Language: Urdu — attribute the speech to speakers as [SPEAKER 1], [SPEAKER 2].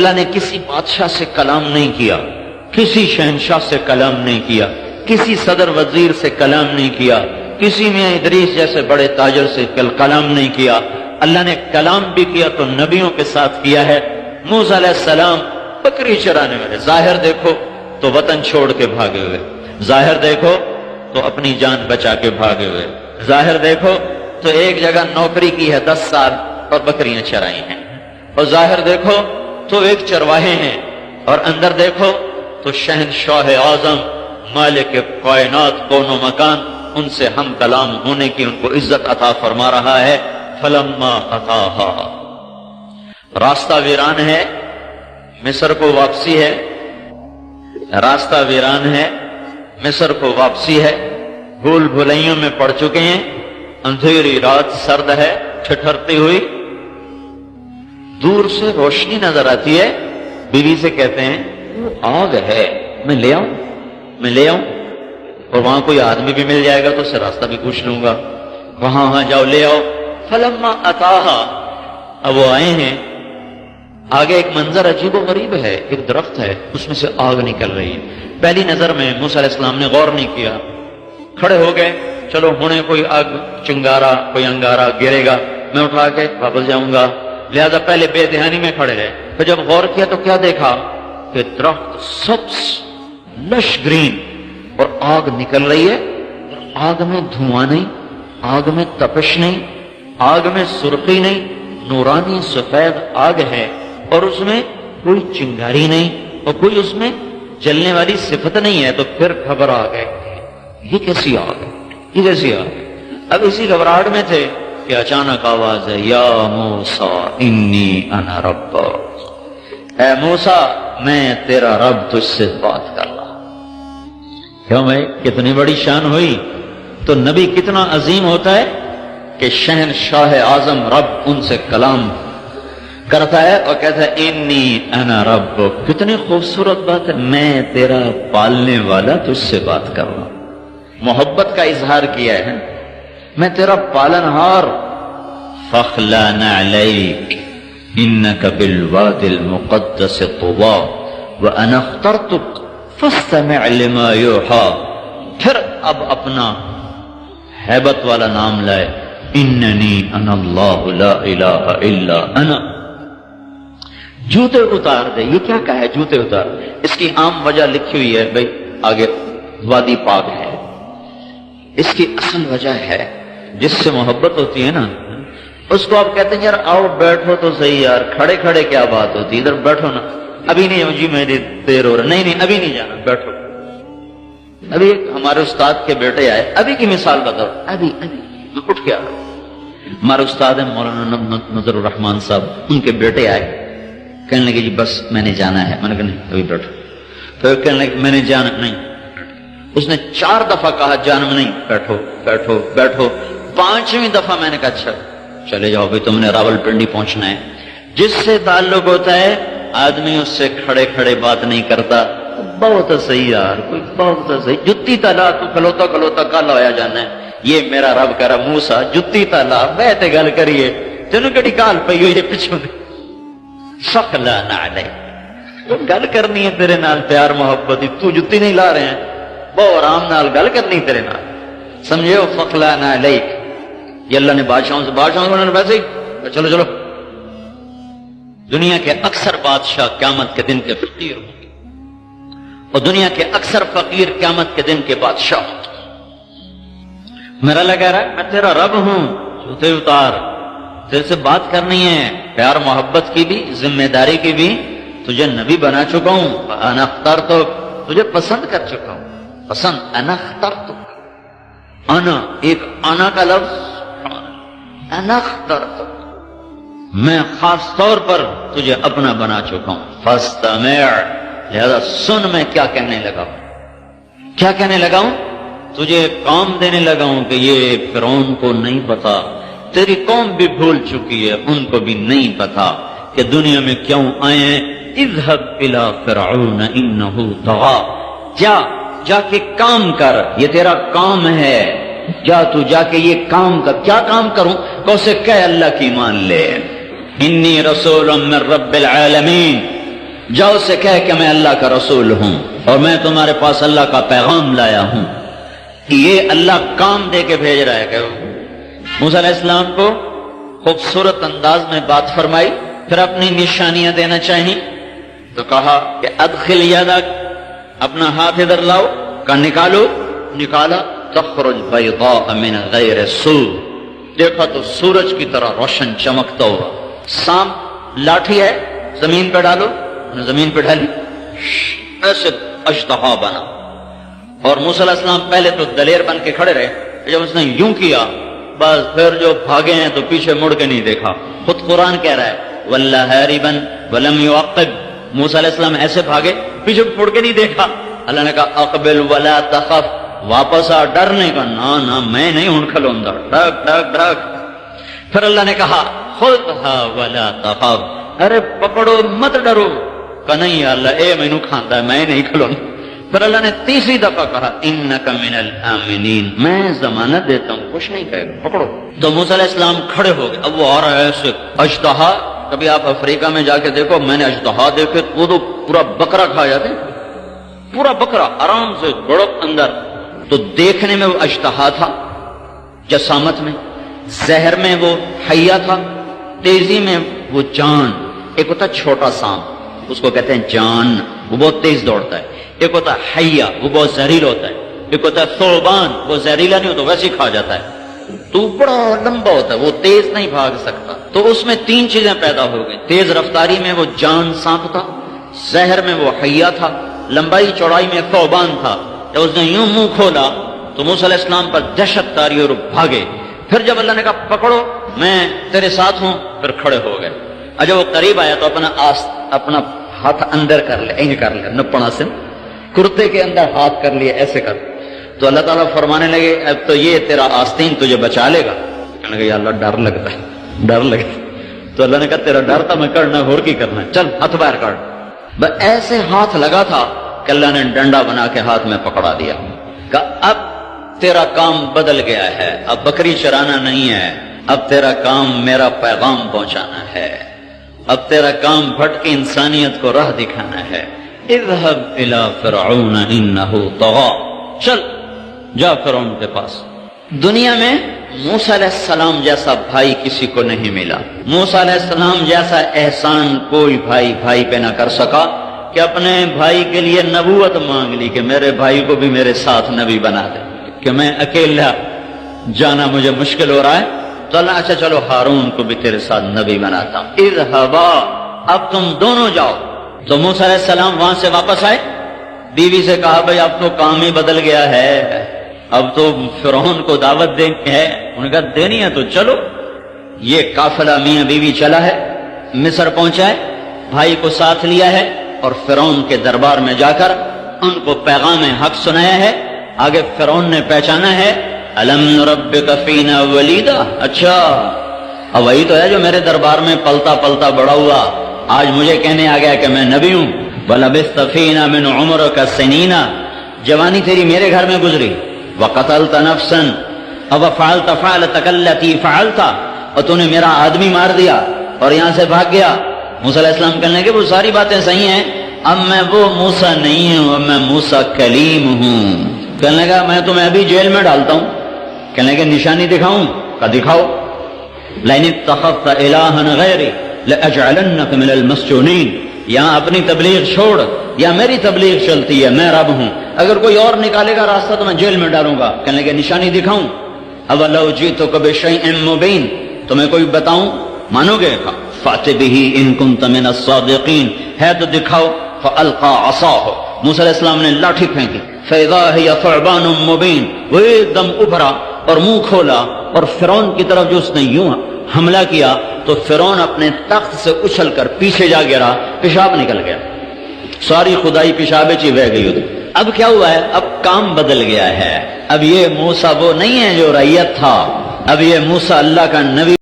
[SPEAKER 1] اللہ نے کسی بادشاہ سے کلام نہیں کیا، کسی شہنشاہ سے کلام نہیں کیا، کسی صدر وزیر سے کلام نہیں کیا، کسی میاں ادریس جیسے بڑے تاجر سے کلام نہیں کیا۔ اللہ نے کلام بھی کیا تو نبیوں کے ساتھ کیا ہے۔ موسیٰ علیہ السلام بکری چرانے والے، ظاہر دیکھو تو وطن چھوڑ کے بھاگے ہوئے، ظاہر دیکھو تو اپنی جان بچا کے بھاگے ہوئے، ظاہر دیکھو تو ایک جگہ نوکری کی ہے 10 سال اور بکریاں چرائی ہیں، اور ظاہر دیکھو تو ایک چرواہے ہیں، اور اندر دیکھو تو شہنشاہ اعظم مالک کائنات کون و مکان ان سے ہم کلام ہونے کی ان کو عزت عطا فرما رہا ہے۔ فلما اتاہا، راستہ ویران ہے، مصر کو واپسی ہے، راستہ ویران ہے، مصر کو واپسی ہے، بھول بھلائیوں میں پڑ چکے ہیں، اندھیری رات سرد ہے ٹھٹھرتی ہوئی، دور سے روشنی نظر آتی ہے، بیوی سے کہتے ہیں وہ آگ ہے، میں لے آؤں، میں لے آؤں، اور وہاں کوئی آدمی بھی مل جائے گا تو اس سے راستہ بھی پوچھ لوں گا، وہاں جاؤ لے آؤ۔ فلما اتاہا، اب وہ آئے ہیں، آگے ایک منظر عجیب و غریب ہے، ایک درخت ہے اس میں سے آگ نکل رہی ہے۔ پہلی نظر میں موسیٰ علیہ السلام نے غور نہیں کیا، کھڑے ہو گئے، چلو ہونے کوئی آگ چنگارا کوئی انگارا گرے گا، میں اٹھا کے واپس جاؤں گا، لہذا پہلے بے دھیانی میں کھڑے رہے۔ پھر جب غور کیا تو کیا دیکھا کہ درخت سبز لش گرین اور آگ نکل رہی ہے، آگ میں دھواں نہیں، آگ میں تپش نہیں، آگ میں سرخی نہیں، نورانی سفید آگ ہے، اور اس میں کوئی چنگاری نہیں اور کوئی اس میں جلنے والی صفت نہیں ہے۔ تو پھر گھبرا گئے، یہ کیسی آگ ہے، یہ کیسی آگ ہے؟ اب اسی گھبراہٹ میں تھے کہ اچانک آواز ہے، یا موسیٰ انی انا رب، اے موسیٰ میں تیرا رب تجھ سے بات کر رہا۔ کیوں بھائی، کتنی بڑی شان ہوئی؟ تو نبی کتنا عظیم ہوتا ہے کہ شہنشاہ اعظم رب ان سے کلام کرتا ہے اور کہتا ہے انی انا رب۔ کتنی خوبصورت بات ہے، میں تیرا پالنے والا تجھ سے بات کر رہا ہوں، محبت کا اظہار کیا ہے، میں تیرا پالنہار۔ فاخلع نعلیک انک بالوادی المقدس طوی وانا اخترتک فاستمع لما یوحی۔ پھر اب اپنا ہیبت والا نام لائے، اننی انا اللہ لا الہ الا انا۔ جوتے اتار دے، یہ کیا کہا ہے جوتے اتار؟ اس کی عام وجہ لکھی ہوئی ہے بھائی، آگے وادی پاک ہے، اس کی اصل وجہ ہے جس سے محبت ہوتی ہے نا، اس کو آپ کہتے ہیں یار آؤ بیٹھو تو صحیح یار، کھڑے کھڑے کیا بات ہوتی، ادھر بیٹھو نا، ابھی نہیں جی میری دیر ہو رہا، نہیں ابھی نہیں جانا، بیٹھو۔ ابھی ہمارے استاد کے بیٹے آئے، ابھی کی مثال بتاؤ، ابھی اٹھ کے آ رہا ہوں۔ ہمارے استاد ہیں مولانا نظر الرحمان صاحب، ان کے بیٹے آئے، کہنے لگے جی بس میں نے جانا ہے، میں نے کہا نہیں ابھی بیٹھو۔ پھر کہنے لگے میں نے جانا نہیں، اس نے 4 دفعہ کہا جانا نہیں، بیٹھو بیٹھو بیٹھو۔ 5ویں دفعہ میں نے کہا اچھا چلے جاؤ بھائی، تم نے راول پنڈی پہنچنا ہے۔ جس سے تعلق ہوتا ہے آدمی اس سے کھڑے کھڑے بات نہیں کرتا، بہت صحیح یار، کوئی بہت صحیح، جتی تلا تو کھلوتا کھلوتا کل آیا جانا ہے، یہ میرا رب کرا موسیٰ جتی تلا بیٹھے گل کریے تینوں کہڑی کال پئی ہوئی ہے پچھوں دے۔ فاخلع نعلیک، گل کرنی ہے تیرے نال پیار محبت دی، تو جتی نہیں لا رہے ہیں، بہت آرام نال گل کرنی تیرے نال، سمجھو؟ فاخلع نعلیک، یہ اللہ نے بادشاہوں سے ویسے ہی چلو چلو۔ دنیا کے اکثر بادشاہ قیامت کے دن کے فقیر ہوں گے، اور دنیا کے اکثر فقیر قیامت کے دن کے بادشاہ ہوں گے۔ میرا اللہ کہہ رہا ہے میں تیرا رب ہوں، جوتے اتار، تیرے سے بات کرنی ہے، پیار محبت کی بھی، ذمہ داری کی بھی، تجھے نبی بنا چکا ہوں، انا اخترتک، تجھے پسند کر چکا ہوں، پسند، انا اخترتک، انا ایک انا کا لفظ، انا اخترتک، میں خاص طور پر تجھے اپنا بنا چکا ہوں، فاستمع، لہذا سن میں کیا کہنے لگا ہوں، کیا کہنے لگا ہوں؟ تجھے کام دینے لگا ہوں کہ یہ فرعون کو نہیں پتا، تیری قوم بھی بھول چکی ہے، ان کو بھی نہیں پتا کہ دنیا میں کیوں آئے ہیں۔ اذهب الى فرعون انه طغى، جا کے کام کر، یہ تیرا کام ہے، جا کے یہ کام کر۔ کیا کام کروں؟ کہ اسے کہ اللہ کی مان لے، انی رسول من رب العالمین، جاؤ سے کہہ کہ میں اللہ کا رسول ہوں اور میں تمہارے پاس اللہ کا پیغام لایا ہوں. یہ اللہ کام دے کے بھیج رہا ہے کہ موسیٰ علیہ السلام کو خوبصورت انداز میں بات فرمائی، پھر اپنی نشانیاں دینا چاہیے تو کہا کہ ادخل یدک، اپنا ہاتھ ادھر لاؤ، کہ نکالو، نکالا، تخرج بیضاء من غیر سوء، دیکھا تو سورج کی طرح روشن چمکتا ہوا. سانپ لاٹھی ہے، زمین پہ ڈالو، زمین پہ ڈالی، ایسے اژدہا بنا. اور موسیٰ علیہ السلام پہلے تو دلیر بن کے کھڑے رہے، جب اس نے یوں کیا بس پھر جو بھاگے ہیں تو پیچھے مڑ کے نہیں دیکھا. خود قرآن کہہ رہا ہے وَلَّا هَارِبًا وَلَمْ يُعَقِّبْ، موسیٰ علیہ السلام ایسے بھاگے پیچھے مڑ کے نہیں دیکھا. اللہ نے کہا اقبل ولا تخف، واپس آ، ڈرنے کا نہ میں نہیں ہوں کھلوندا، ڈھک ڈھک ڈھک. پھر اللہ نے کہا خذها ولا تخف، ارے پکڑو مت ڈرو. کہ نہیں اللہ اے مینوں کھاندا ہے میں نہیں کھلوندا. پھر اللہ نے تیسری دفعہ کہا انک من الآمنین، میں ضمانت دیتا ہوں کچھ نہیں کہے گا، پکڑو. تو موسیٰ علیہ السلام کھڑے ہو گئے. اب وہ آ رہا ہے ایسے اژدہا. کبھی آپ افریقہ میں جا کے دیکھو، میں نے اژدہا دیکھے وہ تو پورا بکرا کھا جاتے ہیں، پورا بکرا آرام سے گڑک اندر. تو دیکھنے میں وہ اژدہا تھا، جسامت میں، زہر میں وہ حیہ تھا، تیزی میں وہ جان. ایک ہوتا چھوٹا سانپ، اس کو کہتے ہیں جان، وہ بہت تیز دوڑتا ہے. ایک ہوتا ہے حیہ، وہ بہت زہریلا ہوتا ہے. ایک ہوتا ہے ثعبان، وہ زہریلا نہیں ہوتا، ویسے ہی کھا جاتا ہے. تو بڑا لمبا ہوتا ہے، وہ تیز نہیں بھاگ سکتا. تو اس میں تین چیزیں پیدا ہو گئی. تیز رفتاری میں وہ جان سانپ تھا، زہر میں وہ حیہ تھا، لمبائی چوڑائی میں ثعبان تھا. جب اس نے یوں منہ کھولا تو موسیٰ علیہ السلام پر دہشت تاری اور بھاگے. پھر جب اللہ نے کہا پکڑو میں تیرے ساتھ ہوں، پھر کھڑے ہو گئے. جب وہ قریب آیا تو اپنا ہاتھ اندر کر لے، این کر لے، نپنا سے کرتے کے اندر ہاتھ کر لیا، ایسے کر. تو اللہ تعالیٰ فرمانے لگے اب تو یہ تیرا آستین تجھے بچا لے گا. کہنے لگے یا اللہ ڈر لگتا ہے، ڈر لگتا. تو اللہ نے کہا تیرا ڈر تھا میں کرنا، اور کی کرنا ہے، چل ہاتھ باہر کر. بس ایسے ہاتھ لگا تھا کہ اللہ نے ڈنڈا بنا کے ہاتھ میں پکڑا دیا. کہا اب تیرا کام بدل گیا ہے، اب بکری چرانا نہیں ہے، اب تیرا کام میرا پیغام پہنچانا ہے، اب تیرا کام بھٹکی انسانیت کو راہ دکھانا ہے. اذهب الى فرعون انه طغى، چل جا فرعون کے پاس. دنیا میں موسیٰ علیہ السلام جیسا بھائی کسی کو نہیں ملا. موسیٰ علیہ السلام جیسا احسان کوئی بھائی پہ نہ کر سکا کہ اپنے بھائی کے لیے نبوت مانگ لی کہ میرے بھائی کو بھی میرے ساتھ نبی بنا دے، کہ میں اکیلا جانا مجھے مشکل ہو رہا ہے. تو اللہ اچھا چلو ہارون کو بھی تیرے ساتھ نبی بناتا ہوں. اذهبا، اب تم دونوں جاؤ. تو موسیٰ علیہ السلام وہاں سے واپس آئے، بیوی سے کہا بھئی اب تو کام ہی بدل گیا ہے، اب تو فرعون کو دعوت دینی ہے. انہوں نے کہا دینی ہے تو چلو. یہ قافلہ میاں بیوی چلا ہے، مصر پہنچا ہے، بھائی کو ساتھ لیا ہے اور فرعون کے دربار میں جا کر ان کو پیغام حق سنایا ہے. آگے فرعون نے پہچانا ہے الم نربک فینا ولیدا، اچھا اب وہی تو ہے جو میرے دربار میں پلتا پلتا بڑا ہوا، آج مجھے کہنے آ گیا کہ میں نبی ہوں. وَلَبِثْتَ فِينَا مِنْ عُمُرِكَ سِنِينَ، جوانی تیری میرے گھر میں گزری. وَقَتَلْتَ نَفْسًا وَفَعَلْتَ فَعْلَتَكَ الَّتِي فَعَلْتَ، اور تو نے میرا آدمی مار دیا اور یہاں سے بھاگ گیا. موسیٰ علیہ السلام کہنے لگے وہ ساری باتیں صحیح ہیں، اب میں وہ موسیٰ نہیں ہوں، اب میں موسیٰ کلیم ہوں. کہنے لگا میں تمہیں ابھی جیل میں ڈالتا ہوں. کہنے لگے نشانی دکھاؤں؟ کہ دکھاؤ. لَئِنِ اتَّخَذْتَ إِلَٰهًا غَيْرِي لَأَجْعَلَنَّكَ مِنَ الْمَسْجُونِينَ، یہاں اپنی تبلیغ چھوڑ یا میری تبلیغ چلتی ہے، میں رب ہوں، اگر کوئی اور نکالے گا راستہ تو میں جیل میں ڈالوں گا. کہنے لگے نشانی دکھاؤں؟ اَوَلَوْ جِئْتُكَ بِشَيْءٍ مُبِينٍ، تمہیں کوئی بتاؤں مانو گے؟ فَأْتِ بِهِ إِن كُنتَ مِنَ الصَّادِقِينَ، ہے تو دکھاؤ. فَأَلْقَىٰ عَصَاهُ، موسیٰ علیہ السلام نے لاٹھی پھینکی. فَإِذَا هِيَ ثُعْبَانٌ مُبِينٌ، وہ ایک دم ابھرا اور منہ کھولا اور فرعون کی طرف جو اس نے یوں حملہ کیا تو فرعون اپنے تخت سے اچھل کر پیچھے جا گرا، پیشاب نکل گیا، ساری خدائی پیشاب چی بہ گئی. اب کیا ہوا ہے؟ اب کام بدل گیا ہے. اب یہ موسیٰ وہ نہیں ہے جو رعیت تھا، اب یہ موسیٰ اللہ کا نبی